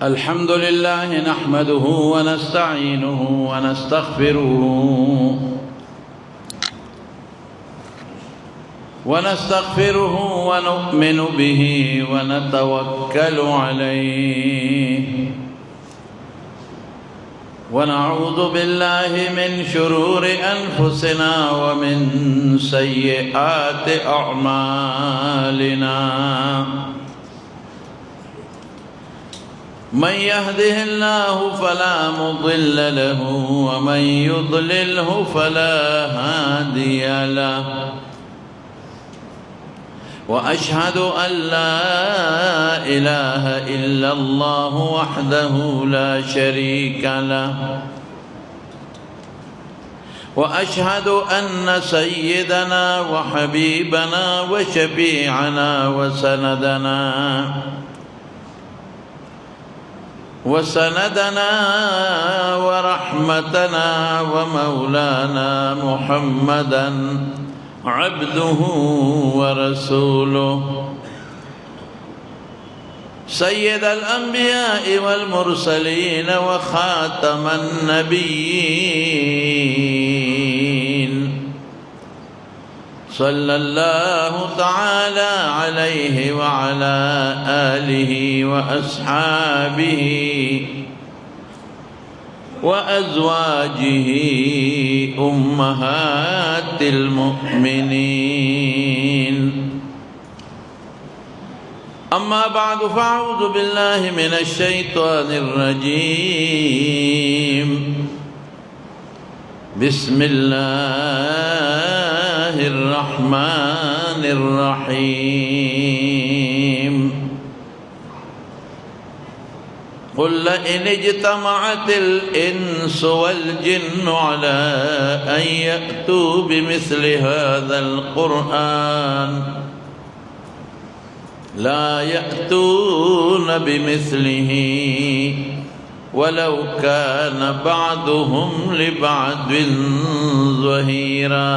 الحمد لله نحمده ونستعينه ونستغفره ونؤمن به ونتوكل عليه ونعوذ بالله من شرور أنفسنا ومن سيئات أعمالنا من يهده الله فلا مضل له ومن يضلله فلا هادي له وأشهد أن لا إله إلا الله وحده لا شريك له وأشهد أن سيدنا وحبيبنا وشفيعنا وسندنا ورحمتنا ومولانا محمدا عبده ورسوله سيد الأنبياء والمرسلين وخاتم النبيين صلى الله تعالى عليه وعلى آله وأصحابه وأزواجه أمهات المؤمنين أما بعد فأعوذ بالله من الشيطان الرجيم بسم الله الرحمن الرحيم قل لئن اجتمعت الإنس والجن على أن يأتوا بمثل هذا القرآن لا يأتون بمثله ولو كان بعضهم لبعض ظهيرا.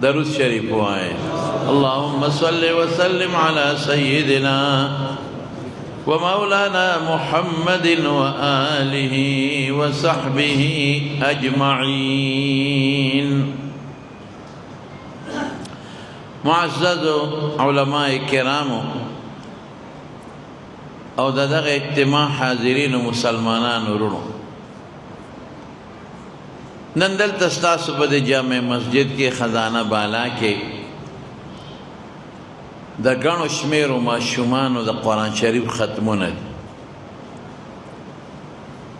درود شریف آئے. اللهم صل وسلم على سيدنا ومولانا محمد وآله وصحبه أجمعين. معزز علماء کرامو او دغه اجتماع حاضرین مسلمانان ورونو، نن دلته ستاسو په جامع مسجد کې خزانه بالا کې د ګڼو شمیرو ماشومانو د قرآن شریف ختمونه دي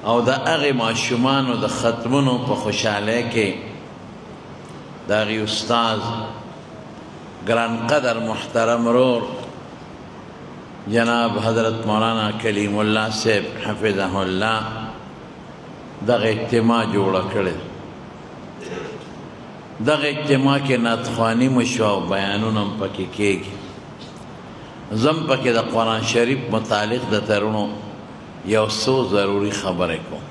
او د هغې ماشومانو د ختمونو په خوشحالۍ کې د هغې استاذ گران قدر محترم رور جناب حضرت مولانا کلیم اللہ صاحب حفظه اللہ دغه اجتماع جوړه کړې. دغه اجتماع کې نعتخواني مشو او بیانونه هم پکې کېږي. زم پکې د قرآن شریف متعلق د ترونو یو څو ضروري خبرې کوم.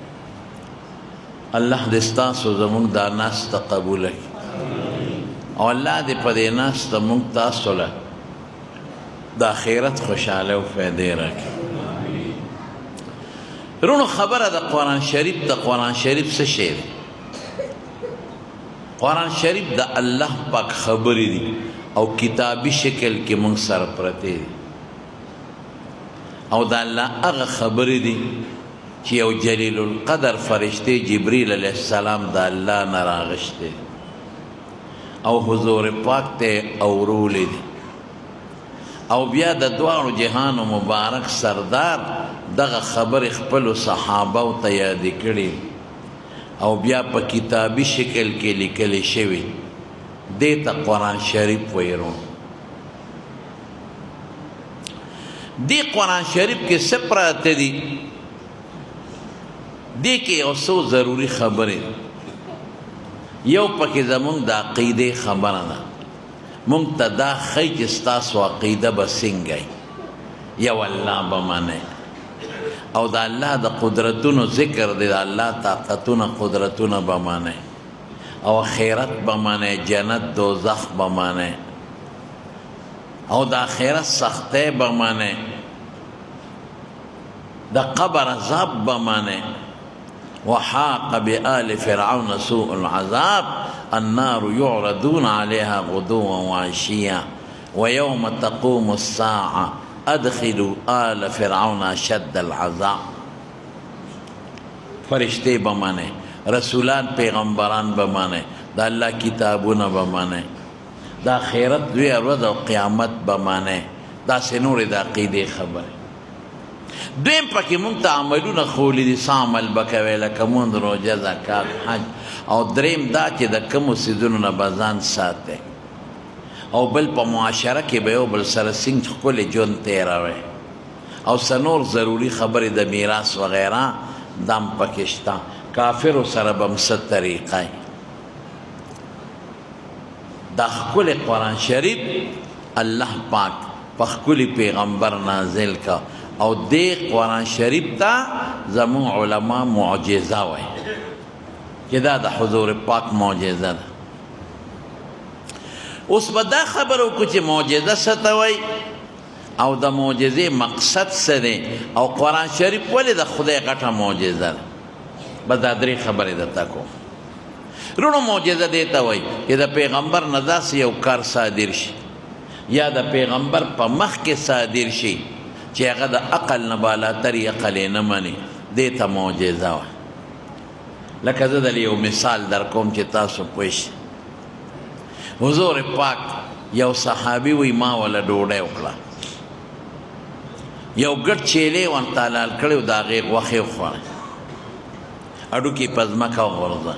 الله دې ستاسو زموږ دا ناسته قبوله کړي او الله دې په دې ناسته موږ تاسو له د آخرت خوشحاله او فایدې راکړي. رونو خبره د قرآن شریف څه شی دی؟ قرآن شریف د الله پاک خبرې دي او کتابي شکل کې موږ سره پرتې دي او د الله هغه خبرې دي چې یو جلیل القدر فرشته جبریل علیه السلام د الله نه راغشته او حضور پاک ته اورولې دي او بیا د دواړو جهانو مبارک سردار دغه خبر خپلو صحابه ته یادې کړي او بیا په کتابي شکل کې لیکلې شوي. دې ته قرآن شریف ویرو. دې قرآن شریف کې څه پراته دي؟ دې کې یو څو ضروري خبرې. یو پکې زمونږ د عقیدې خبره ده. مونږ ته دا ښیي چې ستاسو عقیده به څنګه یو الله به منئ او د الله د قدرتونو ذکر دی، د الله طاقتونه قدرتونه به منئ او آخرت به منئ، جنت دوزخ به منئ او د آخرت سختۍ به منئ د قبر عذاب بمانه وحاق بآل فرعون سوء العذاب النار يعرضون عليها غدوا وعشيا ويوم تقوم الساعة ادخلوا آل فرعون اشد العذاب. فرشتے بمانے، رسولان پیغمبران بمانے، دا اللہ کتابون بمانے، دا خیرت دوی ورځ او قیامت بمانے، دا سنور دا عقیدے خبر دویم پاکی مونږ ته عملونه خولی دي څه عمل به کوې لکه مونځ روژه زکات حج او دریم دا چې د کومو څیزونو نه به ځان ساتئ او بل په معاشره کې به یو بل سره څنګه ښکلی ژوند تېروئ او څه نور ضروري خبرې د میراث وغیره دم پکې شته کافرو سره به هم څه طریقه دا ښکلی قرآن شریف الله پاک په ښکلي پیغمبر نازل کا او دې قرآن شریف ته زمون علما معجزه وایي چې دا د حضور پاک معجزه ده. اوس به دا خبره وکړو چې معجزه څه ته وایي او د معجزې مقصد څه دی او قرآن شریف ولې د خدای غټه معجزه ده. به دا درې خبرې درته کوم. رونو معجزه دې ته وایي چې د پیغمبر نه داسې یو کار صادر شي یا د پیغمبر په مخ کې صادر شي چې هغه د عقل نه بالاتر عقل یې نه مني، دې ته معجزه وه. لکه زه دلې یو مثال در کوم چې تاسو پوه شئ. حضور پاک یو صحابي وی ما وله ډوډۍ وکړه، یو ګډ چیلې ورته حلال کړی و د هغې غوښې وخوړه، هډوکي په ځمکه وغورځه.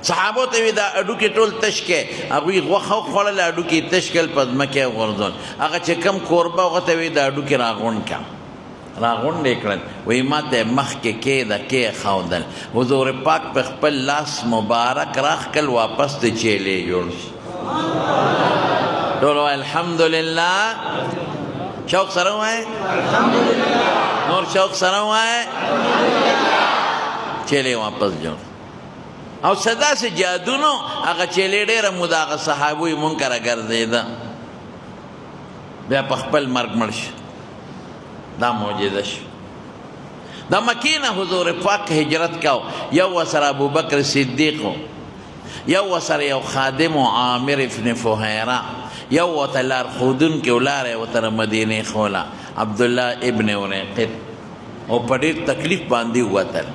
صحابو ته وی دا هډوکي ټول تش کې، هغوی غوښه وخوړله هډوکي تش کړل په ځمکه یې وغورځول. هغه چې کم کوربه هغه ته وی دا هډوکي راغونډ کړه، راغونډ یې کړل. وی ما ته یې مخکې کېده کېښودل. حضور پاک په خپل لاس مبارک راښکل، واپس د چیلې جوړ شي. ټول وایي الحمدلله. شوق سره وایي نور شوق سره وایي چیلې واپس جوړ. او صدا سے جادونو هغه چیلې ډېره مو د هغه صحابوی منکره ګرځېده، بیا په خپل مرګ مړ شو. دا معجزه شو. د مکې نه حضور پاک هجرت کو، یو ورسره ابوبکر صدیق و، یو ورسره یو خادم و عامر ابن فهیره، یو ورته لارښودونکی و لاره یې ورته مدینې ښوله عبدالله ابن ورقد. او په ډېر تکلیف باندې ووتل.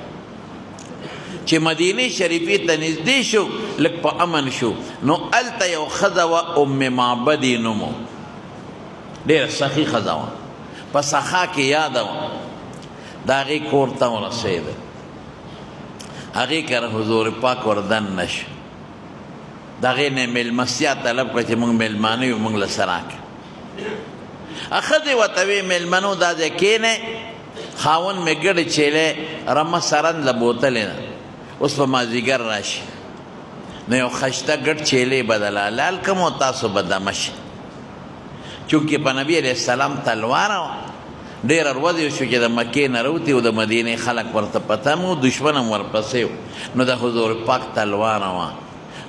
چې مدینې شریفې ته نږدې شو لږ په امن شو نو هلته یو ښځه وه ام معبد یې نوم و، ډېره سخي ښځه وه، په سخا کې یاده وه. د هغې کور ته ورسېده، هغې کره حضور پاک وردن نه شو. د هغې نه یې مېلمستیا طلب کړه چې موږ مېلمانه یو، موږ له څه راکړه. ښځې ورته ویې مېلمنو دا ځای کښېنئ، خاوند مې ګډې چیلې رمه سرند له بوتلې نه، اوس په مازدیګر راشي نو یو خشته ګډ چیلې به د لال کم او تاسو به دمه شي. چونکې په نبي علیه السلام تلواره وه، ډېره ورځې شو چې د مکې نه راوتي او د مدینې خلک ورته پته مو، دشمن هم ورپسې و. نو د حضور پاک تلواره وه،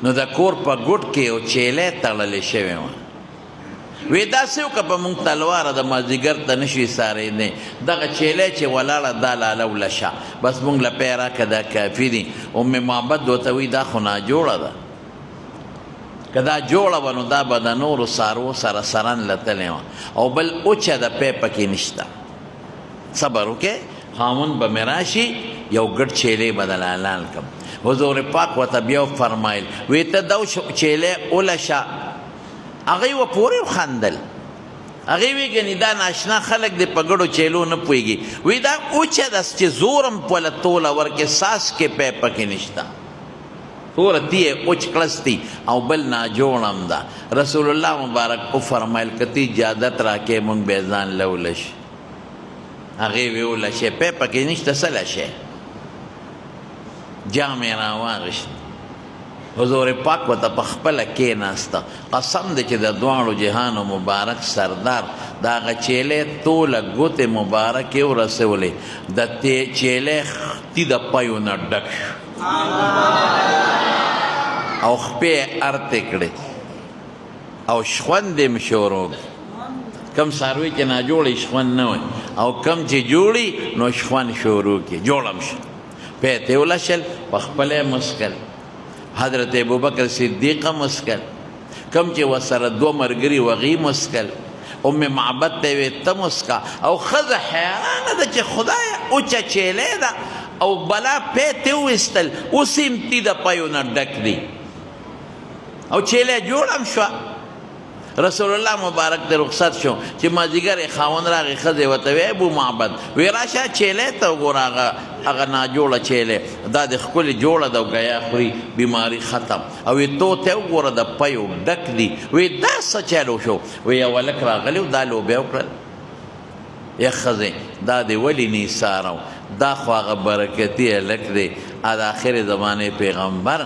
نو د کور په ګوټ کې یو چیلې تړلې شوې وه. وی داسې وکړه په مونږ تلواره د مازدیګر ته نه شي سارېدی، دغه چیلې چې ولاړه دا لاله ولشه بس مونږ له پی راکړه، دا کافي دي. ام معبد ورته وی دا خو ناجوړه ده، که دا جوړه وه نو دا به د نورو څاروو سره سرن لتلې وه، او بل اوچه د پی پکې نشته. صبر وکړې، خاوند به مې راشي یو ګډ چیلې به د لالال کړم. حضور پاک ورته بیا وفرمایل وی ته دا چیلې ولشه. هغې و پورې وخندل، هغې وی ګنې دا ناشنا خلک دی په ګډو چیلو نه پوهېږي. وی دا اوچه ده چې زور هم پله توله ورکې، ساس کې پی پکې نشته، توره تی یې اوچ کړستی او بل ناجوړ هم ده. رسول الله مبارک وفرمایل که ته اجازت راکې مونږ بیا ځان له ولشي. هغې وی ولشې، پی پکې نشته څه لشې. جام یې راواغېست، حضور پاک ورته په خپله کېناسته. قسم دی چې د دواړو جهانو مبارک سردار د هغه چیلې ټوله ګوتې مبارکې ورسولې، د چیلې ختی د پیو نه ډک شو او خپې یې ارتې کړې او شخوند یې شروع کم څاروي چې ناجوړی شخوند نه وي او کم چې جوړي نو شخوند شروع کړي جوړم شي پیته یې ولشل په خپله یې مسکل حضرت ابوبکر صدیقه مسکل کم چې ورسره دوه ملګري وغي مسکل ام معبد ته یې ویې ته مسکه او ښځه حیرانه ده چې خدایه اوچه چیلی ده او بلا پیته وویستل اوس یې امتي د پیو نه ډک دي او چیلی جوړم شوه رسول الله مبارک ته رخصت شو چې مازدیګر یې خاوند راغی ښځې ورته وی ابو معبد وی راشه چیلی ته وګوره هغه ناجوړه چیلی دا د ښکلې جوړه ده او ګیا خوري بیماري ختم او وی تو ته وګوره د پیو ډک دي وی دا څه چلو شو وی یو هلک راغلی و دا لوبیا وکړل یا ښځې دا دې ولې نیساره دا خو هغه برکتي هلک دی د آخر زمانې پیغمبر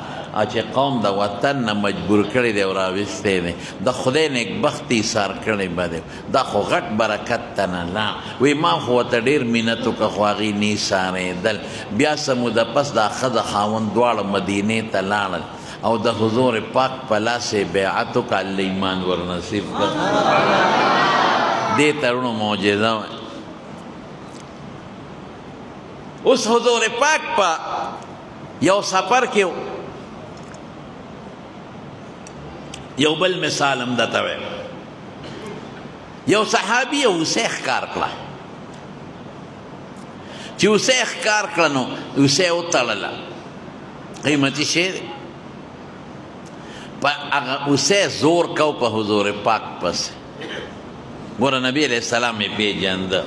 چې قوم د وطن نه مجبور کړی دی او راویستی دی د خدای نیکبختي ایثار کړی به دی دا خو غټ برکت ته نه لا وی ما خو ورته ډېر مینت وکړه خو هغې نه ایثارېدل بیا څه موده پس دا ښځه خاوند دواړه مدینې ته لاړل او د حضور پاک په لاس یې بیعت وکړه الله ایمان ورنصیب کړ دې ترونو معجزه وه اوس حضور پاک په یو سفر کې یو بل مثال هم درته وایم یو صحابي اوسۍ ښکار کړه چې اوسۍ ښکار کړه نو اوسۍ وتړله قیمتي شی دی په هغه اوسۍ زور کو په حضور پاک پسې ګوره نبي علیه السلام یې پیژنده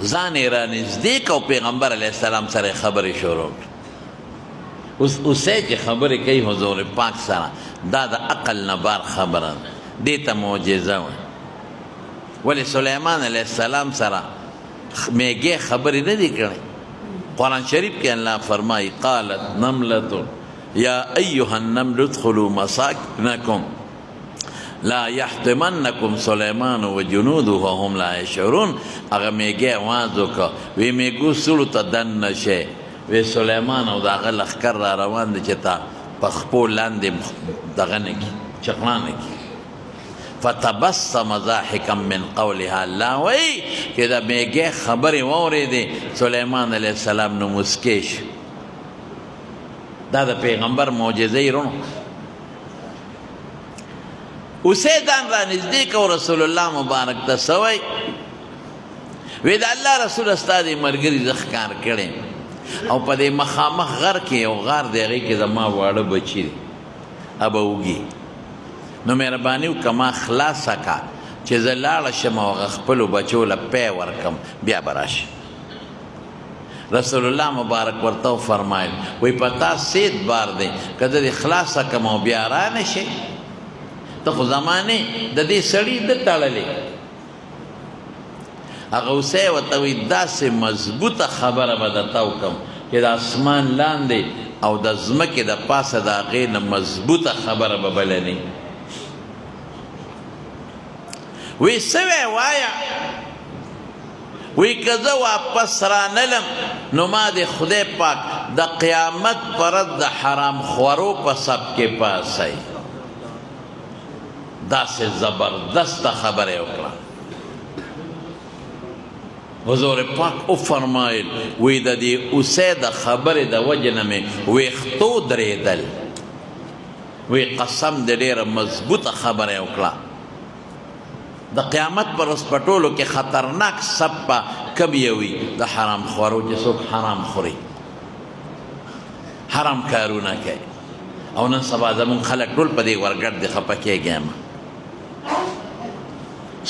ځان یې رانږدې که او پیغمبر علیه السلام سره یې خبرې شروع کړې اوس اوسۍ چې خبرې کوي حضور پاک سره دا د عقل نه بار خبره ده دې ته معجزه وه ولې سلیمان علیه السلام سره میږې خبرې نه دي کړې قرآن شریف کې الله فرمایي قالت نملة یا ایها النمل ادخلوا مساکنکم لا یحطمنکم سلیمان و جنوده وهم لا یشعرون هغه میږې اواز وکړه وی میږو سړو ته دننه شئ وی سلیمان او د هغه لښکر را روان دی چې تا په خپو لاندې دغه نه کړي چغړه نه کړي فتبسم ضاحکا من قولها الله وایي چې د میږې خبرې واورېدې سلیمان علیه السلام نو مسکې شو دا د پیغمبر معجزه یې رونو اوسۍ ځان رانږدې کو رسول الله مبارک ته څه وایي وی د الله رسوله ستا دې ملګري زه ښکار کړی او په دې مخامخ غر کې یو غار دی هغې کې زما واړه بچي دی ابه وږي نو مهرباني وکړه ما خلاصه که چې زه لاړه شم او هغه خپلو بچو له پی ورکړم بیا به راشم رسول الله مبارک ورته وفرمایل وی په تا سید بار دی که زه دې خلاصه کړم او بیا رانه شئ ته خو زمانې د دې سړي ده تړلې هغه اوسۍ ورته وایي داسې مضبوطه خبره به درته وکړم چې د اسمان لاندې او د ځمکې د پاسه د هغې نه مضبوطه خبره به بله نه وی څه وی وایه وی که زه واپس رانلم نو ما د خدای پاک د قیامت پر ورځ د حرام خورو په سب کې پاسی داسې زبردسته خبره یې وکړه حضور پاک او فرمایل وی د دې اوسۍ د خبرې د وجې نه مې ویښتو درېدل وی قسم د ډېره مضبوطه خبره یې وکړه د قیامت پر ورځ په ټولو کې خطرناک سب به کم یې وي د حرام خورو چې څوک حرام خوري حرام کارونه کوي او نن سبا زمونږ خلک ټول په دې ورګډ دي خفه کېږي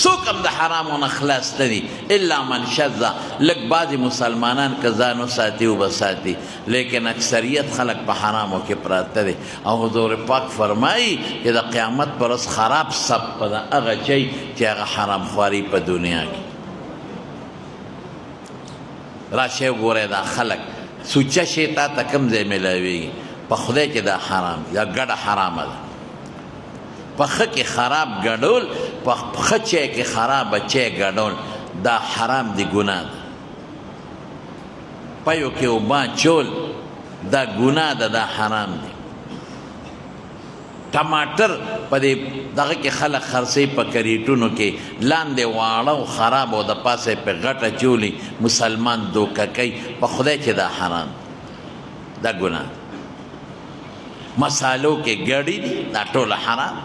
څوک هم د حرامو نه خلاص نه دي الا من شذ لږ بعضې مسلمانان که ځان وساتي وبه ساتي لیکن اکثریت خلک په حرامو کې پراته دي او حضور پاک فرمایي چې د قیامت پر ورځ خراب سب به د هغه چی چې هغه حرام خواري په دنیا کې راشئ وګورئ دا خلک سوچه شی تا ته کوم ځای میلاویږي په خدای کې دا حرام یا ګډه حرامه ده په ښه کې خراب ګډول په ښه چی کې خرابه چی ګډول دا حرام دی ګناه ده پیو کې اوبه چول دا ګناه ده دا حرام دی ټماټر په دې دغه کې خلک خرڅوي په کریټونو کې لاندې واړه او خراب او د پاسه په غټه چولي مسلمان دوکه کوي په خدای چې دا حرام دا ګناه مسالو کې ګړی دي دا ټول حرام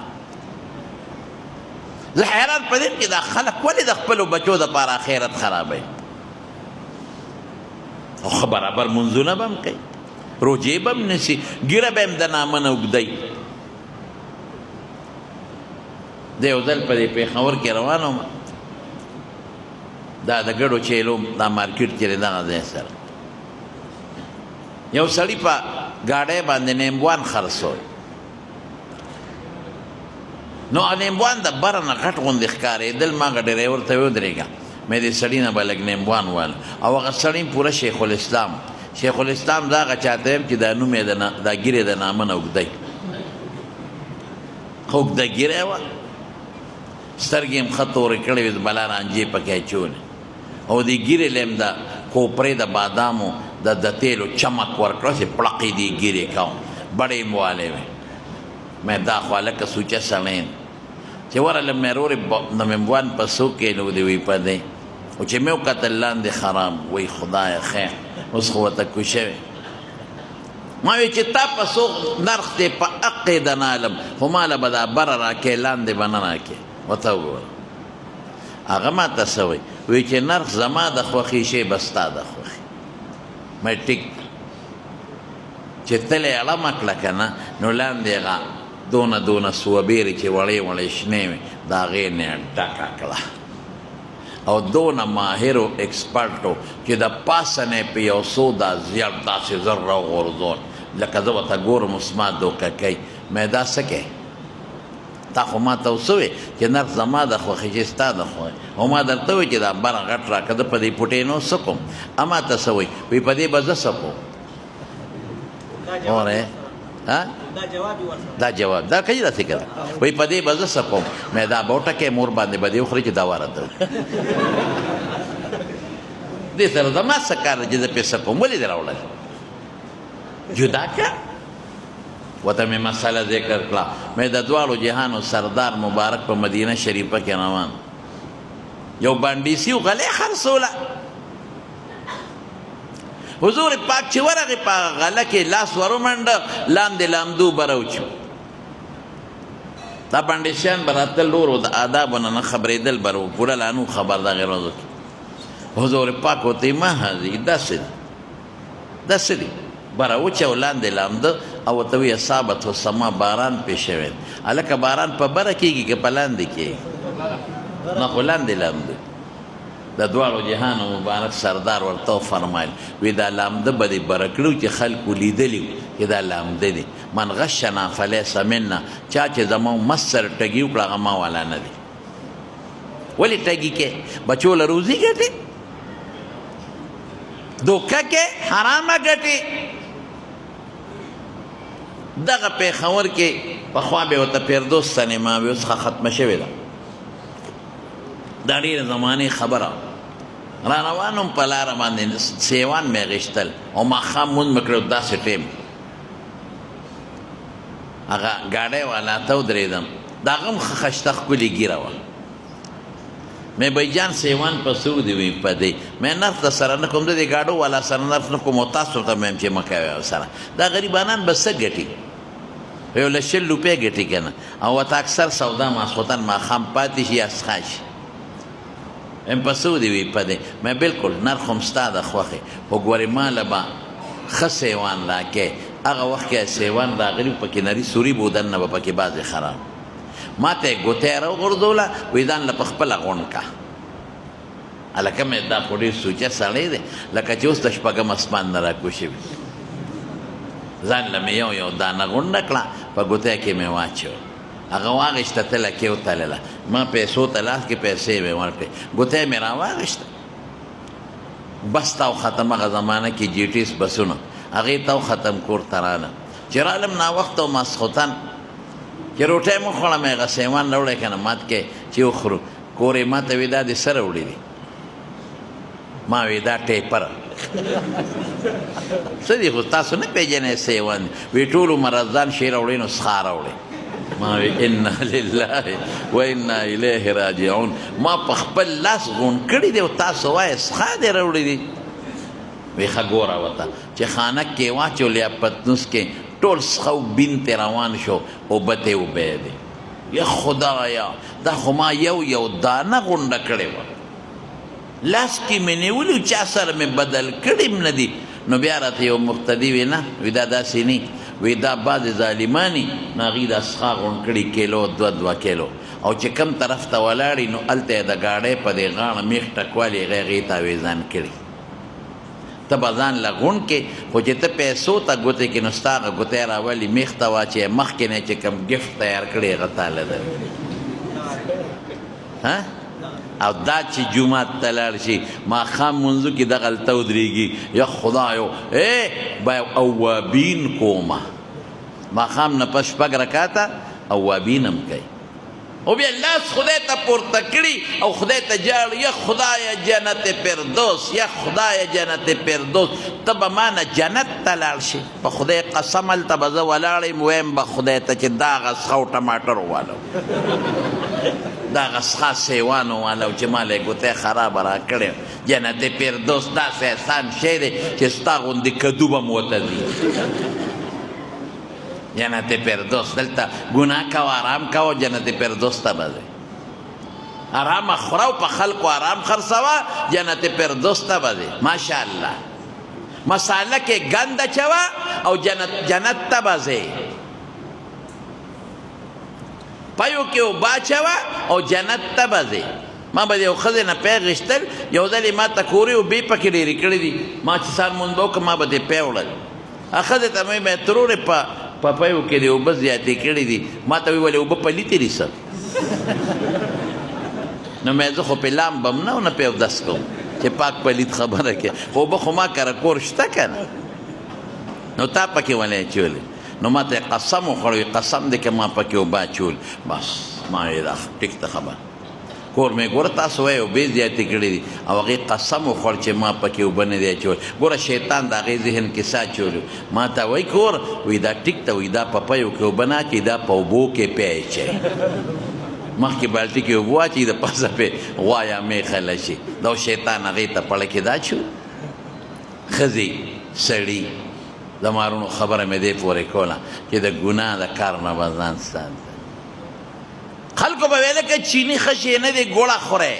زه حیران په دې کې دا خلک ولې د خپلو بچو دپاره آخرت خرابوي او برابر منځونه به هم کوي روجې به هم نیسي ږیره به هم د نامه نه اوږدوي د یو ځل په دې پېښور کې روان وم دا د ګډو چیلو دا مارکیټ کې دی دغه ځای سره یو سړي په ګاډۍ باندې نیمبوان خرڅول نو نیمبوان د بره نه غټ غوندې ښکارېدل ما هغه ډریور ته ویې ودرېږه مې دې سړي نه به لږ نیمبوان وال او هغه سړي پوره شیخ الاسلام شیخ الاسلام دا هغه چاته یم چې دا نوم یې دا ږیرې د نامه نه اوږدی ښه اوږده ږیره وه سترګې یې هم ښه تورې کړې وې بلا رانجې پکې اچولې او دې ږیرې له هم د کوپرې د بادامو د تیلو چمک ورکړه چې پړقې دې ږیرې کوم بړې یې موالې وې مې دا خو هلکه سوچه سړی یم چې ورله مې رورې د ممبوان په څو کیلو دې وی په دی او چې مې وکتل لاندې خراب وی خدایه خیر اوس خو ورته کوشه وې ما وی چې تا په څو نرخ دی په حقې د نالم خو ماله به دا بره راکې لاندې به نه راکې ورته وګوره هغه ماته څه وی وی چې نرخ زما د خوښې شی به ستا د خوښې مې ټیک چې تلې اړمه کړه که نه نو لاندې هغه دونه سوبېرې چې وړې وړې شنې وې د هغې نه یې ډکه کړه او دونه ماهرو اکسپرټو چې د پاسه نه یې په یو څو دا زیات داسې زر راوغورځول لکه زه ورته ګورم اوس ما دوکه کوي مې دا څه کوې تا خو ما ته اوس وې چې نرخ زما د خوښې چې ستا د خوښې او ما درته وویل چې دا بره غټ راکړه زه په دې پوټې نو څه کوم اما ته څه وایي وایي په دې به زه څه کوم اورې دا جواب دا کوي داسې که وایي په دې به زه څه کوم مې دا به وټکې مور باندې به دې وخورې چې دوا راته دې سره زما څه کار دی چې زه پې څه کوم ولې دې راوړل جدا که ورته مې مسله ذکر کړه مې د دواړو جهانو سردار مبارک په مدینه شریفه کې روان یو بانډیسي غلې خرڅوله حضور پاک چې ورغې په غله کې لاس ورومنډه لاندې لامدو به راوچو دا بانډیسیان به راتل ډورو د آدابو نه نه خبرېدل به رو پوره لا نو خبر دغې ورځو کې حضور پاک ورته ما هذي داسې دي داسې دي به راوچو لاندې لامده او ورته وایي اصابت السما باران پې شوی هلکه باران په بره کېږي که په لاندې کېږي نه خو لاندې لامده د دواړو جهانو مبارک سردار ورته وفرمایل وی دا لامده به دې بره کړو چې خلکو لیدلي چې دا لامده دی من غشنا فلیس منا چا چې زما مس سره ټګي وکړه هغه ما والا نه دی ولې ټګي کې بچو له روزي ګټي دوکه کې حرامه ګټي دغه پېښور کې پخوا به ورته فردوس سینما وي اوس ختمه شوې ده دا ډېره زمانې خبره را روان وم په لاره باندې سیوان مې غېشتل او ماښام مونځ مې کړی داسې ټیم هغه ګاډۍ والا ته ودرېدم د هغه هم ښه ښایسته ښکلې ږیره وه مې بهجان سیوان په څه ودې وي په دی مې نرخ د سره نه کوم د دې ګاډو والا سره نرخ نه کوم او تاسو ته مې چې مه کوئ سره دا غریبانان به څه ګټي یو له 100 روپۍ ګټي که نه او ورته اکثر سودا ماسخوتن ماښام پاتې شي یا څښا شي ام په څه ودې وي په دی مې بلکل نرخ هم ستا د خوښې خو ګورې ماله به ښه سیوان راکې هغه وخت کې سیوان راغلي په کناري سوري بودن نه به پکې بعضې خراب ما ته یې ګوتی راوغورځوله وایي ځان له په خپله غونډ که هلکه مې دا خو ډېر سوچه سړی دی لکه چې اوس د شپږم اسمان نه راکوشي وي ځان له مې یو دانه غونډه کړه په ګوتی کې مې واچول هغه واغېسته تله کې وتلله ما پیسو ته لاس کې پیسې مې ورکړې ګوتی مې راواغېسته بس تاو ختم هغه زمانه کې جیټیس بسونه هغې تاو ختم کور ته راله چې رالم ناوخته و ماسخوتن چې روټۍ مو خوړم هغه سیوان راوړی که نه مات کې چې وخورو کور یې ما ته وي دا دې څه راوړي دي ما وی دا ټیپر څه دي خو تاسو نه پېژنئ سیوان وی ټول عمر ځان شی راوړئ نو څښا راوړئ ما وی انا لله و انا الیه راجعون. ما په خپل لاس غون کړي دی او تاسو وایې څښا دې راوړي دي. وی ښه ګوره ورته چې خانک کې واچول یا پتنوس کې ټول څښه بین ترې روان شو اوبه ته یې وبهیدې. یا خدایا دا خو ما یو دانه غونډه کړې وه، لاس کې مې نیولي چا سره مې بدل کړي م نه دي. نو بیا راته یو مقتدي وی نه، وی دا داسې نه وی دا بعضې ظالماني نو هغوی دا څښا غونډ کړي کیلو 2 کیلو، او چې کم طرف ته ولاړي نو هلته یې د ګاډۍ په دې غاړه میخ ټکوالي هغې ته اویزان کړي. ته به ځان له غونډ کې، خو چې ته پیسو ته ګوتې کې نو ستا هغه ګوتی راولي میخ ته واچوې، مخکې نه چې کوم ګفټ تیار کړی هغه تاله ده. او دا چې جومات ته لاړ شي ماښام منځو کې دغلته ودرېږي، یا خدایو به اوابین کومه، ماښام نه پس 6 رکاته اوابین هم کوي، او بیا لاس خدای ته پورته کړي او خدای ته جاړي، یا خدایه جنت فردوس، یا خدایه جنت فردوس. ته به ما نه جنت ته لاړ شي، په خدای قسم هلته به زه ولاړ یم ویم به خدای ته چې دا هغه څښه او ټماټر والو دا هغه څښه سیوانو والو چې ما له یې ګوتی خرابه را کړې. جنت فردوس داسې احسان شی دی چې ستا غوندې کدو به م ورته ځي. جنت فردوس دلته ګناه کوه آرام کوه جنت فردوس ته به ځې، آرامه خوره او په خلکو آرام خرڅوه جنت فردوس ته به ځې. ماشاءالله مساله کې ګند اچوه او جنت ته به ځې، پیو کې اوبه اچوه او جنت ته به ځې. ما به د یو ښځې نه پی غېښتل، یو ځل یې ما ته کورې اوبې پکې ډېرې کړې دي، ما چې سان مونځ به وکړم ما به دې پی وړل. ښځې ته مې به ترورې په پیو کې د اوبه زیاتې کړې دي، ما ته ویې ولې اوبه پلیتې دي څه؟ نو مې زه خو پې لامبم نه او نه پې اودس کوم چې پاک پلیت خبره کې، خو اوبه خو ما کره کور شته که نه، نو تا پکې ولې اچولې؟ نو ما ته قسم وخوړ، قسم دی که ما پکې اوبه اچول. بس ما ویې دا ټیک ته خبره کور مې ګوره تاسو وایي اوبې زیاتې کړې دي او هغې قسم وخوړ چې ما پکې اوبه نه دی اچول. ګوره شیطان د هغې ذهن کې څه اچولي، ما ته وایي کور وایي دا ټیک ته وایي دا په پیو کې اوبه نه اچوي، دا په اوبو کې پی اچوي، مخکې بالټي کې اوبه واچوي د پاسه پې غوا یا میخه لشي. دا شیطان هغې ته پړه کې دا اچول. ښځې سړي د مارونو خبره مې دې پورې کوله چې د ګناه د کار نه به ځان سات. خلکو به ویله که چینی ښه شی نه دی ګوړه خورئ،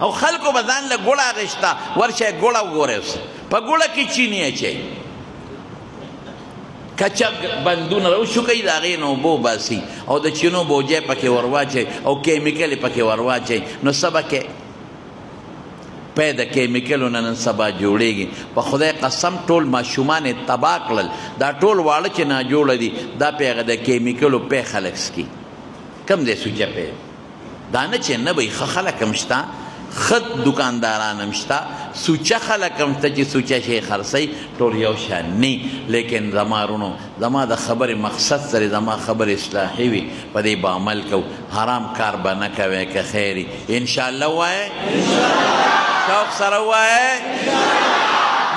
او خلکو به ځان له ګوړه اخېسته، ورشئ ګوړه وګورئ اوس په ګوړه کې چینی اچئ، کچه بندونه راوشوکئ د هغې نه اوبه وباسي او د چینو بوجۍ پکې ور واچئ او کیمیکل یې پکې ور واچئ، نو څه به کوې؟ پی د کیمیکلو نه نن سبا جوړېږي. په خدای قسم ټول ماشومان یې تباه کړل، دا ټول واړه چې ناجوړه دي دا پې هغه د کیمیکلو پی خلک څکي. کم دی سوچه پی؟ دا نه چې نه به ښه خلک هم شته، ښه دکانداران هم شته، سوچه خلک هم شته چې سوچه شی خرڅوي، ټول یو شان نه. لیکن زما رونو زما د خبرې مقصد سره زما خبرې اصلاحي وي، په دې به عمل کوو، حرام کار به نه کوئ که خیري. انشاءالله وایې، شوق سره وایې،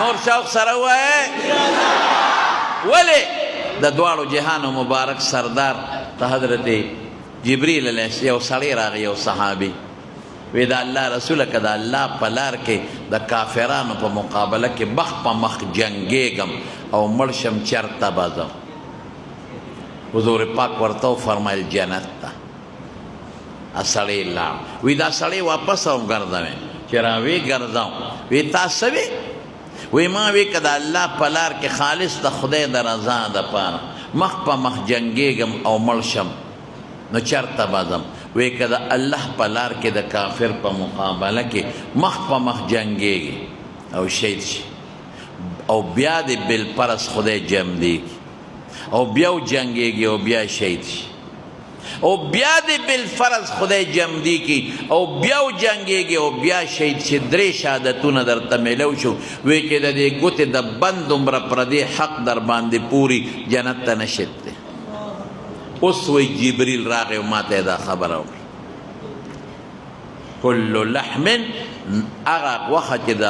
نور شوق سره وایې. ولې د دواړو جهانو مبارک سردار ته حضرت جبریل علیه یو سړی راغی، یو صحابي وی د الله رسوله که د الله په لار کې د کافرانو په مقابله کې مخ په مخ جنګېږم او مړ شم چېرته به ځم؟ حضور پاک ورته وفرمیل جنت ته. سړی لاړ، وی دا سړی واپس راوګرځوې چې راوی ګرځم. وی تا څه وی؟ وی ما وی که د الله په لار کې خالص د خدای د رضا دپاره مخ په مخ جنګېږم او مړ شم نو چېرته به ځم؟ وی که د الله په لار کې د کافر په مقابله کې مخ په مخ جنګېږي او شهید شي او بیا د بالپرس خدای جمدېږي او بیا جنګېږي او بیا شهید شي او بیا د بالفرض خدای جمدی کی او بیا جنگیږي او بیا شهید شي. 3 شهادتونه درته میلو شو، وی چې د دې ګوتې د بند عمره پردې حق در باندې پوری جنت ته نشته. اوس وی جبریل راغی او ماته دا خبره وکړه، کل لحم هغه وخت چې د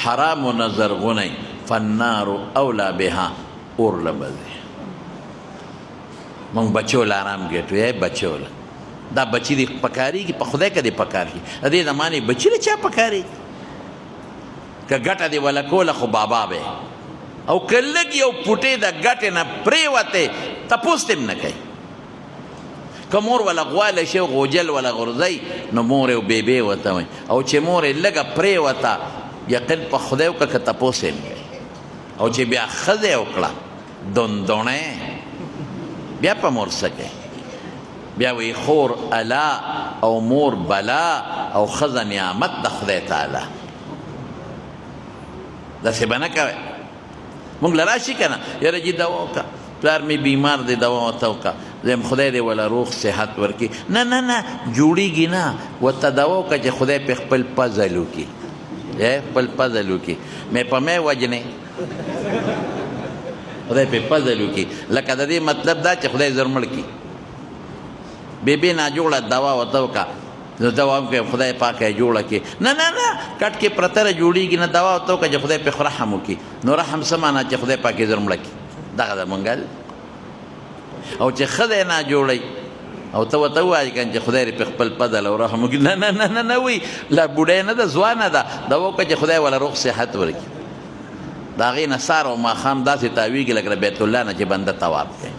حرامو نه زرغونی فالنار اولا بها، اور لبه دی. مونږ بچو له آرام ګټو ای بچو له دا بچي دې پکارېږي په خدای که دې پکارېږي د دې زمانې بچي له چا پکارېږي که ګټه دې وله کوله خو بابا به او که لږ یو پوټې د ګټې نه پرېوتې تپوس دې هم نه کوي که مور وله غواله شي غوجل وله غورځوي نو مور یې بیبې ورته وایي او چې مور یې لږه پرېوته یقین په خدای وکړه که تپوس یې هم کوي او چې بیا ښځه وکړه دوندوڼی بیا په مور څه کوي بیا وی خور الا او مور بلا او ښځه نعمت د خدای تعالی داسې به نه کوئ مونږ له راشي که نه یاره جي دوا وکړه پلار مې بیمار دی دوا ورته وکړه زه خدای دې وله روغ صحت ورکړي نه نه نه جوړېږي نه ورته دوا وکړه چې خدای پې خپل پزل وکړي خپل پزل وکړي مې په مې وجنې خدای پې پزل وکړي لکه د دې مطلب دا چې خدای زر مړ کړي بیبي ناجوړه دوا ورته وکړه نو دوا هم کوي خدای پاک یې جوړه کړي نه نه نه کټ کې پرته جوړېږي نه دوا ورته وکړه چې خدای پې رحم وکړي نو رحم څه معنا چې خدای پاک یې زر مړه کړي دغه زمونږ او چې ښځه یې ناجوړئ او ته ورته ووایې که چې خدای دې په خپل پدل او رحم وکړي نه نه نه نه نه وایي لا بوډۍ نه ده ځوانه ده دوا وکړه چې خدای وله روغ صحت ورکړي د هغې نه سار او ماښام داسې تاویږي لکه د بیت الله نه چې بنده طواف کوي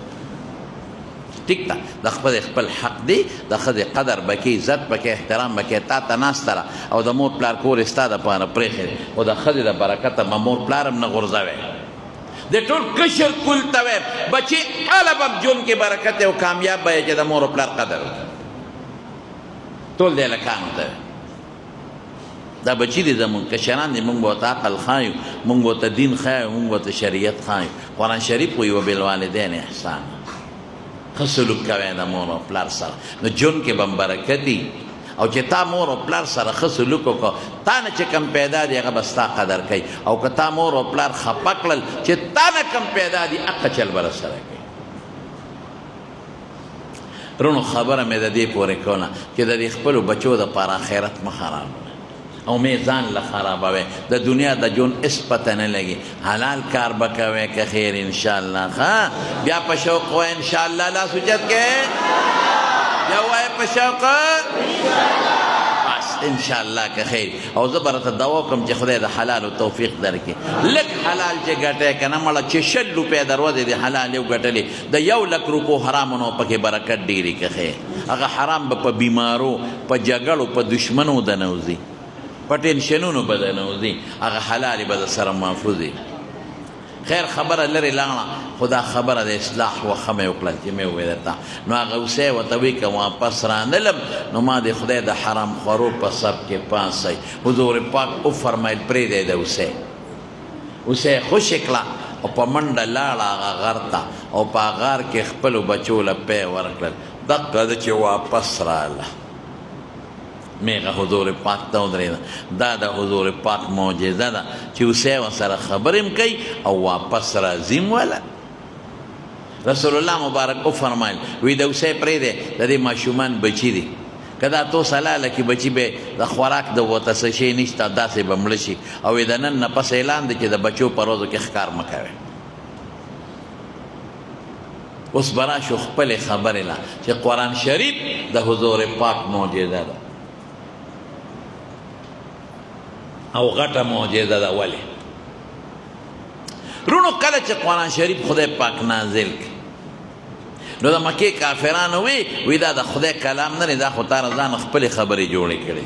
ټیک ده د خپل حق دی د ښځې قدر به کې عزت به کې احترام به کې تا ته ناسته ده او د مور پلار کور یې ستا دپاره پرېښی دی او د ښځې د برکته به مور پلار هم نه غورځوی د ټول کشر کل ته وایم بچې هله به ژوند کې برکت او کامیاب به یې چې د مور و پلار قدر وکړي ټول د هلکانو ته دا بچي دي زمونږ کشران دي مونږ به ورته عقل ښایو مونږ به ورته دین ښایو مونږ به ورته شریعت ښایو قرآن شریف وایي وبالوالدین احسانا ښه سلوک کوئ د مور او پلار سره نو ژوند کې به هم برکتي او چې تا مور او پلار سره ښه سلوک وکړه تا نه چې کم پیدا دي هغه به ستا قدر کوي او که تا مور او پلار خفه کړل چې تا نه کم پیدا دي هغه چل به رسره کوي رونو خبره مې د دې پورې کوله چې د دې خپلو بچو دپاره آخرت مه خرابوه او مې ځان له خرابوي د دنیا د ژوند هېڅ پته نه لګي حلال کار به کوئ که خیر انشاءالله ښه بیا په شوق وایه انشاءالله لاس اوچت کې بیا وایه په شوق بس انشاءالله که خیر او زه به راته دوا وکړم چې خدای د حلالو توفیق درکړي لږ حلال چې ګټی که نه مړه چې 100 روپۍ د ورځې د حلال یو ګټلې د 100,000 روپو حرامو نه پکې برکت ډېرې که خیر هغه حرام به په بیمارو په جګړو په دشمنو د نوځي په ټینشنونو به د نوځي هغه حلالې به د سره محفوظي خیر خبره لرې لاړه خو دا خبره د اصلاح وښه مې وکړه چې مې وویل درته نو هغه اوسۍ ورته وایي که واپس رانلم نو ما د خدای د حرام خورو په سب کې پاسئ حضور پاک وفرمیل پرېږدی د اوسۍ اوسۍ خوشې کړه او په منډه لاړه هغه غر ته او په غار کې خپلو بچو له پی ورکړل دقه ده چې واپس راله میغه حضور پاک ته ودرېده دا د حضور پاک معجزه ده چې اوسۍ ورسره خبرې هم کوي او واپس راځي هم وله رسول الله مبارک وفرمایل وی د اوسۍ پرېږدی د دې ماشومان بچي دي که دا تو سلاله کې بچي به د خوراک د ورته څه شی نشته داسې به مړه شي او د نن نه پس اعلان دی چې د بچو په ورځو کې ښکار مه کوئ اوس به راشو خپلې خبرې له چې قرآن شریف د حضور پاک معجزه ده او غټه معجزه ده ولې رونو کله چې قرآن شریف خدای پاک نازل کړي نو د مکې کافرانو وی دا د خدای کلام نه دی دا خو تا ځان خپلې خبرې جوړې کړې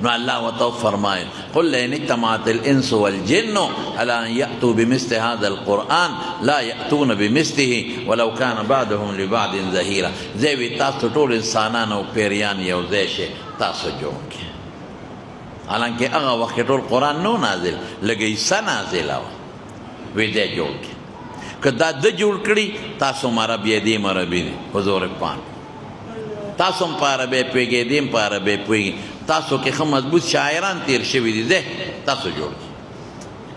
نو الله ورته وفرمایل قل لئن اجتمعت الانس والجن على ان یأتوا بمثل هذا القرآن لا یأتون بمثله ولو كان بعضهم لبعض ظهیرا زه وی تاسو ټول انسانان او پیریان یو ځای شئ تاسو جوړ کړئ حالانکه هغه وخت ټول قرآن نو نازل لږه عیسی نازله وه وی دی جوړ کړي که دا ده جوړ کړي تاسو هم عرب یې دیم عربي دی حضور پاک تاسو هم په عربۍ پوهېږئ دیم په عربۍ پوهېږي تاسو کې ښه مضبوط شاعران تیر شوي دي ځای تاسو جوړ کړي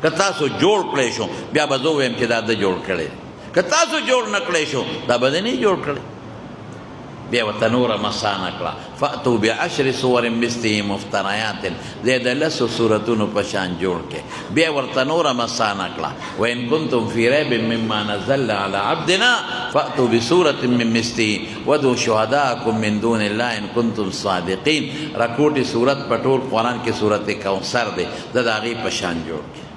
که تاسو جوړ کړی شو بیا به زه ووایم چې دا ده جوړ کړی که تاسو جوړ نه کړی شو دا به ده نه جوړ کړی بیا ورته نوره مسانه کړه فاتو بعشر سور مثله مفتریات دی د لسو صورتونو په شان جوړ کې بیا ورته نوره مسانه کړه وان کنتم فی ریب مما نزلنا علی عبدنا فاتو بسورة من مثله ودعوا شهداءکم من دون الله ان کنتم صادقین رکوټي صورت په ټول قرآن کې صورت کوثر دی د هغې په شان جوړ کې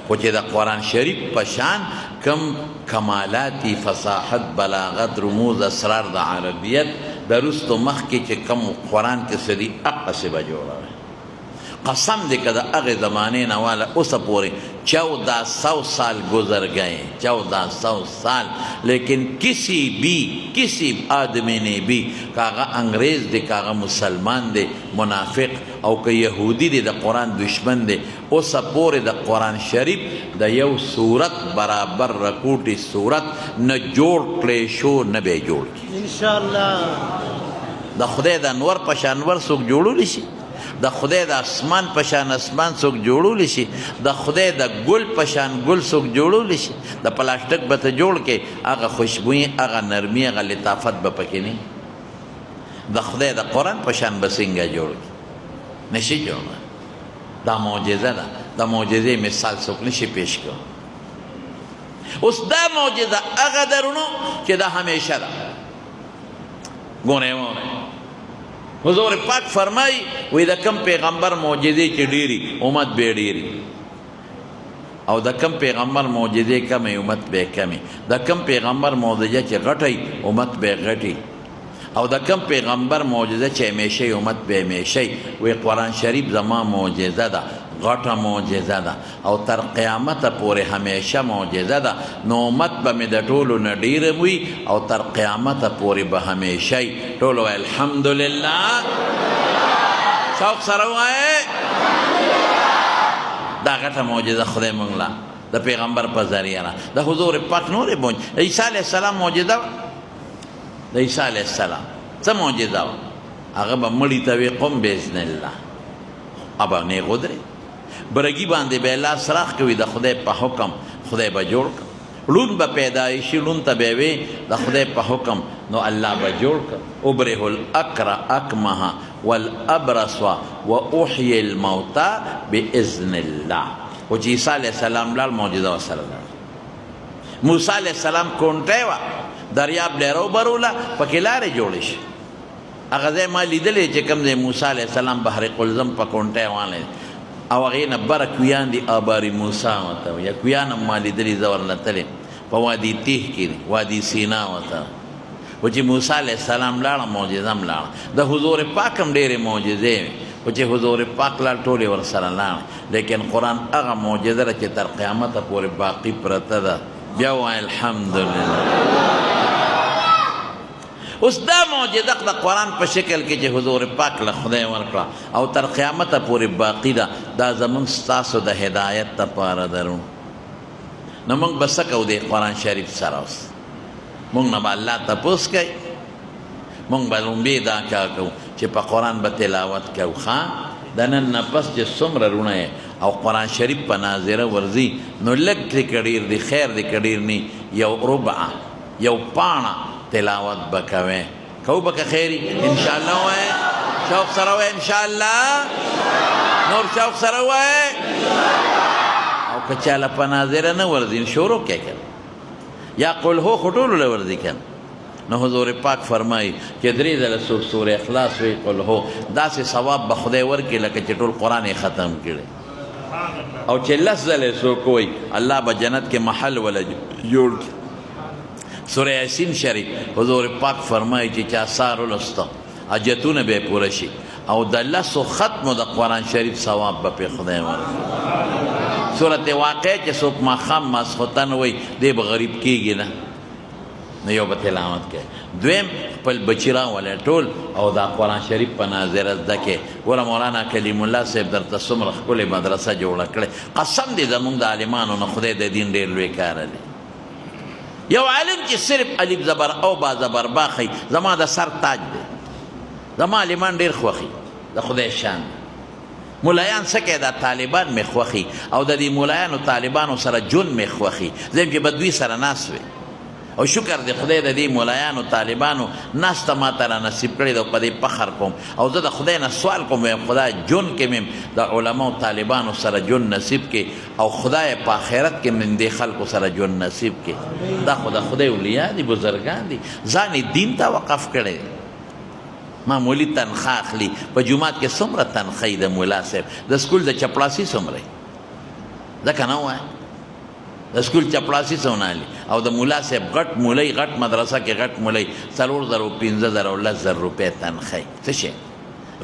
خو چې د قرآن شریف په شان کم کمالاتی فصاحت بلاغت رموز اسرار د عربیت د رستو مخکې چې کم قرآن کې څه دي هغسې به جوړوي قسم دی که د هغې زمانې نه واله اوسه پورې 1400 سال گزر گئے 1400 سال لیکن کسی آدمی نے بھی کاغا انگریز دے کاغا مسلمان دے منافق او که یهودی دے دا قرآن دشمن دے اوسه پورې د قرآن شریف د یو صورت برابر رکوټي صورت نه جوړ کړی شو نه به جوړ کړي انشاءالله د خدای د انور په شان انور څوک جوړولی شي د خدای د اسمان په شان اسمان څوک جوړولی شي د خدای د ګل په شان ګل څوک جوړولی شي د پلاستیک به ته جوړ کې هغه خوشبویي هغه نرمي هغه لطافت به پکې نه د خدای د قرآن په شان به څنګه جوړ کړي نشي جوړه دا معجزه ده د معجزې مثال څوک نشي پیش کړو اوس دا معجزه هغه درونو چې دا همیشه ده ګورئ حضور پاک فرمای وی د کم پیغمبر معجزې چې ډېري امت به ډېري او د کم پیغمبر معجزې کمې امت به کمې د کم پیغمبر معجزه چې غټی امت به غټي او د کم پیغمبر معجزه چې همیشه امت به همیشه وی قرآن شریف زما معجزه ده غټه معجزه ده او تر قیامته پورې همیشه معجزه ده نو امت به مې د ټولو نه ډېره وي او تر قیامته پورې به همیشه ټولو الحمدلله شوق سره وایې دا غټه معجزه خدای موږ له د پیغمبر په ذریعه نه د حضور پاک نورې بونج عیسی علیه السلام معجزه د عیسی علیه السلام څه معجزه وه هغه به مړي ته وي قم باذن الله ابا نیغ ودرې برګي باندې به الله سراخ کوي د خدای په حکم خدای به جوړ کړ لون به پیدایشي لون ته به وي د خدای په حکم نو الله به جوړ کړ ابره الاکره اکمها والابرص واحيي الموتى باذن الله او چې عیسی علیه السلام لال معجزه وسره ده موسی علیه السلام کونټه وا دریاب ډیرو بروله پکې لارې جوړې شي هغه ځای ما لیدلی چې کوم ځای موسی علیه السلام بحر قلزم په کونټه والی او هغې نه بره کویان دي آباري موسی ورته یا کویان هم ما لیدلي زه ورلتلی په وادي تیح کې دي وادي سینا ورته و چې موسی علیه السلام لاړه معجزه هم لاړه د حضور پاک هم ډېرې معجزې وې و چې حضور پاک لاړ ټولې ورسره لاړه لیکن قرآن هغه معجزه ده چې تر قیامته پورې باقي پرته ده بیا وایه الحمدلله اوس دا معجزه د قرآن په شکل کې چې حضور پاک له خدای ورکړه او تر قیامته پورې باقي ده دا زموږ ستاسو د هدایت دپاره درو نو موږ به څه کوو د قرآن شریف سره اوس موږ نه به الله تپوس کوي موږ به لومبې دا کار کوو چې په قرآن به تلاوت کوو ښه د نن نه پس چې څومره روڼه او قرآن شریف په ناظره ورځي نو لږ دی که ډېر دی خیر دی که ډېر نی یو ربعه یو پاڼه تلاوت بکوي کو بک خیری انشاءالله وای شوق سره وای انشاءالله نور شوق سره وای او که چاله په ناظره نه ورځي شروع کې یا قل هو خټول له ورځي کړه نو حضور پاک فرمایي چې درې ځله څوک سورې اخلاص وی قل هو داسې ثواب به خدای ورکړي لکه چې ټول قرآن یې ختم کړي او چې لس ځله څوک وایي الله به جنت کې محل ولا جوړ کړي سوره یاسین شریف حضور پاک فرمایي چې چا سار ولسته حاجتونه به پوره شي او د لسو ختمو د قرآن شریف ثواب به پې خدای ورکړي صورت واقع چې څوک ماښام ماسخوتن وایي دی به غریب کېږي نه نو یو به تلاوت کوي دویم خپل بچي راولئ ټول او دا قرآن شریف په ناظره زده کړئ ګوره مولانا کلیم الله صاحب درته څومره ښکلې مدرسه جوړه کړې قسم دې زموږ د عالمانو نه خدای د دین ډېر لوی کاره دی یو عالم چې صرف الف زبر او با زبر با خی زما د سر تاج دی زما عالمان ډېر خوښي د خدای شان مولایان څه کوي دا طالبان مې خوښي او د دې مولایانو طالبانو سره جون مې خوښي زم چې به دوی سره ناست وي او شکر دی خدای د دې ملایانو طالبانو ناسته ما ته را نصیب کړې ده او په دې فخر کوم او زه د خدای نه سوال کوم وایم خدای ژوند کې مې د علماو طالبانو سره ژوند نصیب کې او خدای په آخرت کې مې دې خلکو سره ژوند نصیب کې دا خو د خدای اولیا دي بزرګان دي ځان یې دین ته وقف کړی معمولی تنخواه اخلي په جومات کې څومره تنخواه د ملا صاحب د سکول د چپړاسي څومره ځکه نه ووایه د سکول چپړاسي څونه علي او د ملا صاحب غټ مولۍ غټ مدرسه کې غټ مولۍ 4,000 15,000 او 10,000 روپۍ تنخواه څه شی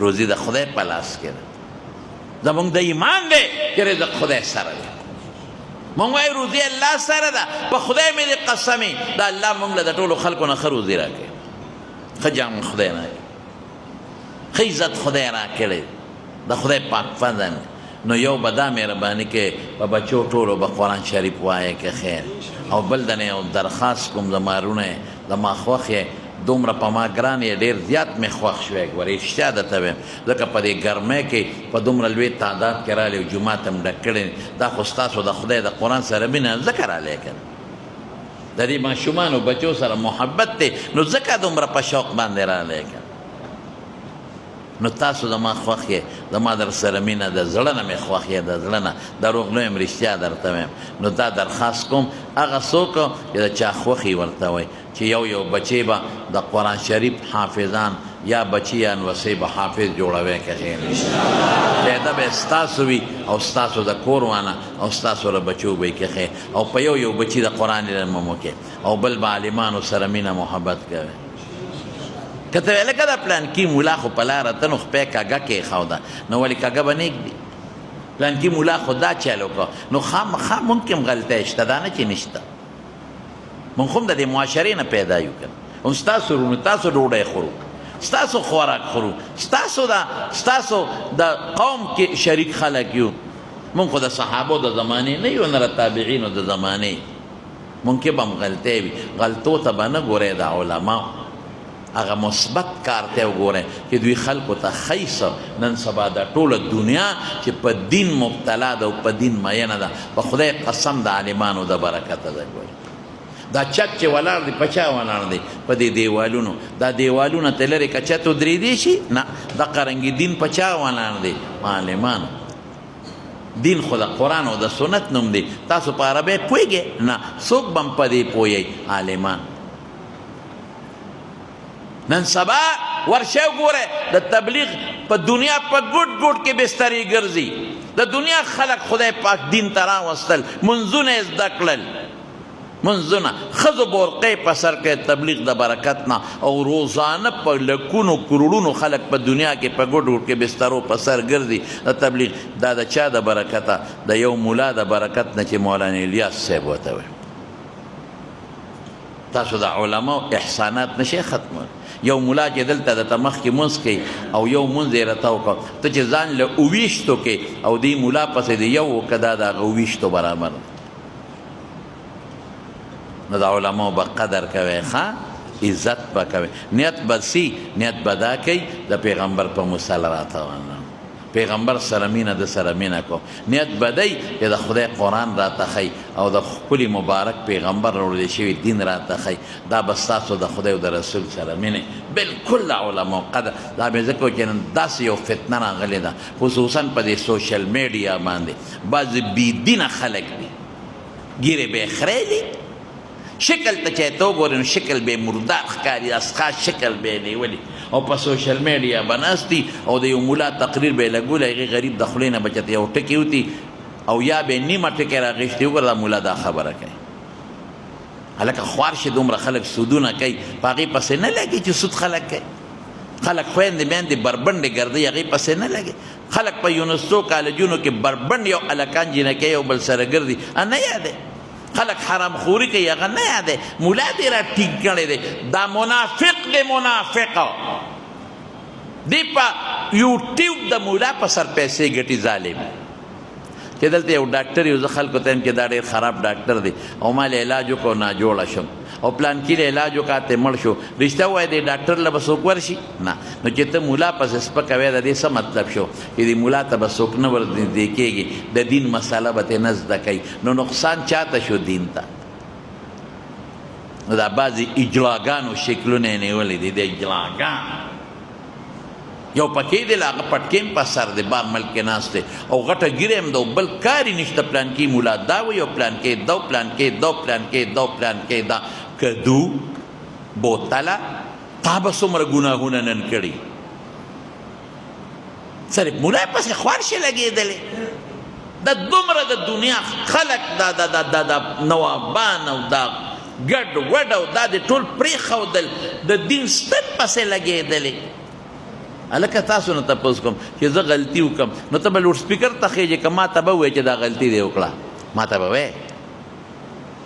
روزي د خدای په لاس کې ده زمونږ د ایمان دی چې رزق خدای سره دی مونږ وایو روزي الله سره ده په خدای مې دې قسمې د الله مونږ له د ټولو خلکو نه ښه روزي راکړي ښه جام خدای نه ښه عزت خدای راکړی د خدای پاک فضل نو یو به دا مهرباني کې په بچو ټولو به قرآن شریف وایه که خیر او بل د نه یو درخواست کوم زما رونه زما خوښ یې دومره په ما ګران یې ډېر زیات مې خوښ شوی ګورې رښتیا درته وایم ځکه په دې ګرمۍ کې په دومره لوی تعداد کې رالی او جومات هم ډک کړی دا خو ستاسو د خدای د قرآن سره مینه ځکه رالی که د دې ماشومانو بچو سره محبت دی نو ځکه دومره په شوق باندې رالی که نو تاسو زما خوښ یې زما در سره مینه د زړه نه مې خوښ یې د زړه نه دروغ نه یم رښتیا درته وایم نو دا درخواست کوم هغه څوک چې د چا خوښي ورته وایي چې یو بچی به د قرآن شریف حافظان یا بچیان وسی به حافظ جوړوي که خیر فایده به ستاسو وي او ستاسو د کور وانه او ستاسو له بچو به که خیر او په یو بچي د قرآن علم وکړي او بل به عالمانو سره مینه محبت کوي که ته ویې لکه دا پلانکي مولا خو په لاره ته نو خپۍ کږه کېښوده نو ولې کږه به نږدي پلانکي مولا خو دا چل وکړه نو خامخا مونږ کې هم غلطی شته دا نه چې نشته مونږ خو هم د دې معاشرې نه پیدا یو که هم ستاسو رونو تاسو ډوډۍ خورو ستاسو خوراک خورو ستاسو د قوم کې شریک خلک یو مونږ خو د صحابو د زمانې نه یو نه د تابعینو د زمانې مونږ کې به هم غلطی وي غلطو ته به نه ګورئ د علماو هغه مثبت کار ته وګورئ چې دوی خلکو ته ښایي نن سبا د ټوله دنیا چې په دین مبتلا ده او په دین مینه ده په خدای قسم د عالمانو د برکته ده دا چت چې ولاړ دی په چا ولاړ دی په دې دیوالونو دا دیوالونه ته لرې که چت ودرېدی شي نه دقه رنګې دین په چا ولاړ دی عالمانو دین خو د قرآن او د سنت نوم دی تاسو په عربی پوهېږئ نه څوک به هم په دې پوهیږئ عالمان نن سبا ورشه وګوره د تبلیغ په دنیا په ګوټ ګوټ کې بسترې ګرځي د دنیا خلک خدای پاک دین ته راوستل منځونه یې زده کړل منځونه ښځو بورقۍ په سر کې تبلیغ د برکت نه او روزانه په لکونو کروڑونو خلک په دنیا کې په ګوټ ګوټ کې بسترو په سر ګرځي د تبلیغ دا د چا د برکته د یو مولا د برکت نه چې مولانا الیاس صاحب ورته وایي تاسو د علماو احسانات نشئ ختمولی یو مولا چې دلته درته مخکې مونځ کوي او یو مونځ یې راته وکړه ته چې ځان له اوویشتو کې او دې مولا پسې د یو وکړه دا د هغه اوویشتو برابر نو د علماو به قدر کوئ ښه عزت به کوئ نیت به نیت به دا کوي د پیغمبر په مثال راته پیغمبر سره مینه د سره مینه کو نیت به دی چې د خدای قرآن راته ښایي او د ښکلي مبارک پیغمبر راوړل شوي دین راته ښایي دا به ستاسو د خدای او د رسول سره مینې بلکل د علماو قدر دا مې ځکه چې نن داسې یو فتنه راغلې ده خصوصا په دې سوشل میډیا باندې بعضې بېدینه خلک دي ګیرې به یې خریلي شکل ته چې ته وګورې نو شکل به یې مردار ښکاري اسخا شکل به یې نیولي او په سوشل میډیا به ناست دي او د یو مولا تقریر به یې لګولی هغې غریب د خولې نه به چېرته یو ټکي وتي او یا به یې نیمه ټکې راغېښتي وګوره دا مولا دا خبره کوي هلکه خوار شي دومره خلک سودونه کوي په هغې پسې نه لګي چې سود خلک کوي خلک خویندې میندې بربنډې ګرځي هغې پسې نه لګي خلک په یونیورسټو کالجونو کې بربنډ یو هلکان جینکۍ یو بل سره ګرځي نه یادې خلق حرام خوری کوي هغه نه یادې مولا دې را ټینګ کړی دی دا منافق دی منافقه دی په یوټیوب د مولا په سر پیسې ګټي ظالم چې دلته یو ډاکټر یو زه خلکو ته یم چې دا ډېر خراب ډاکټر دی او ما له علاج وکړو ناجوړه شم او پلان کې له علاج وکړه ته مړ شو رښتیا ووایه دې ډاکټر له به څوک ورشي نه نو چې ته مولا پسې سپکوې د دې څه مطلب شو چې دې مولا ته به څوک نه ورنږدې کېږي د دین مسله به ترې نه زده کوي نو نقصان چاته شو دین ته نو دا بعضې اجلاګانو شکلونه یې نیولي دي د اجلاګان یو پکې دی هغه پټکیم په سر دی بار ملک کې ناست دی او غټه ګیره هم ده او بل کار یې نشته پلانکي ملا دا وایي او پلانکي دا پلانکي دا پلانکي دا پلانکي دا کدو بوتله تا به څومره ګناهونه نن کړي صرف ملا یې پسې خوار شي لګېدلی دا دومره د دنیا خلک دا نوابان او دا ګډ وډ او دا د ټول پرېښودل د دین ستن پسې لګېدلی هلکه تاسو نه تپوس کوم چې زه غلطي وکړم نو ته به لوډ سپیکر ته خېږې که ما ته به ووایې چې دا غلطي دی وکړه ما ته به وایې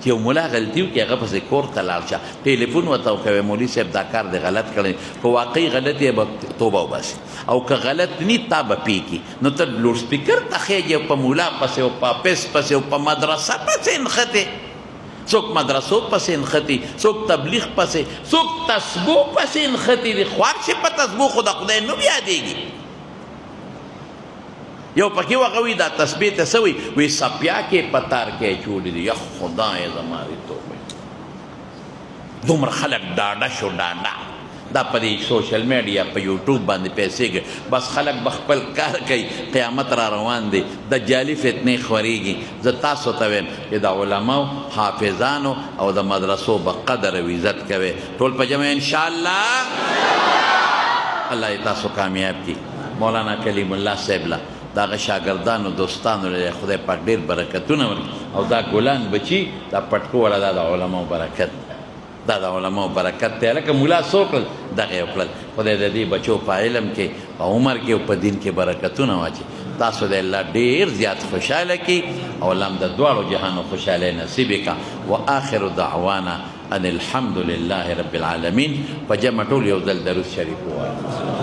چې یو ملا غلطي وکړي هغه پسې کور ته لاړ شه ټلیفون ورته وکوې مولي صاحب دا کار دی غلط کړی که واقعي غلط یې به توبه وباسي او که غلط نی تا به پېږي نو ته لوډ سپیکر ته خېږې په ملا پسې او په حافظ پسې او په مدرسه پسې نښتې څوک مدرسو پسې نښتي څوک تبلیغ پسې څوک تسبو پسې نښتي دي خوار شي په تسبو خو د خدای نوم یادېږي یو پکې هغه وي دا تسبیح ته څه وي سپیا کې په تار کې اچولي دي یا خدای زما دې توبه دومره خلک ډاډه شو ډاډه دا په دې سوشل میډیا په یوټیوب باندې پیسې بس خلک به خپل کار کوي قیامت را روان دی د جعلي فتنې خورېږي زه تاسو ته وایم چې د علماو حافظانو او د مدرسو به قدر او عزت کوئ ټول په جمع انشاءالله الله یې تاسو کامیاب کړي مولانا کلیم الله صاحب له د هغه شاګردانو دوستانو له خدای پاک ډېر برکتونه ورکړي او دا ګلان بچي دا پټکو والا دا د علماو برکت دا د علماو برکت دی لکه ملا څو کړل دغه یې وکړل خدای د دې بچو په علم کې په عمر کې او په دین کې برکتونه واچي تاسو د الله ډېر زیات خوشحاله کړي او الله هم د دواړو جهانو خوشحالۍ نصیب یې کړه وآخر دعوانا ان الحمد لله رب العالمین په جمع ټول یو ځل درود شریف ووایو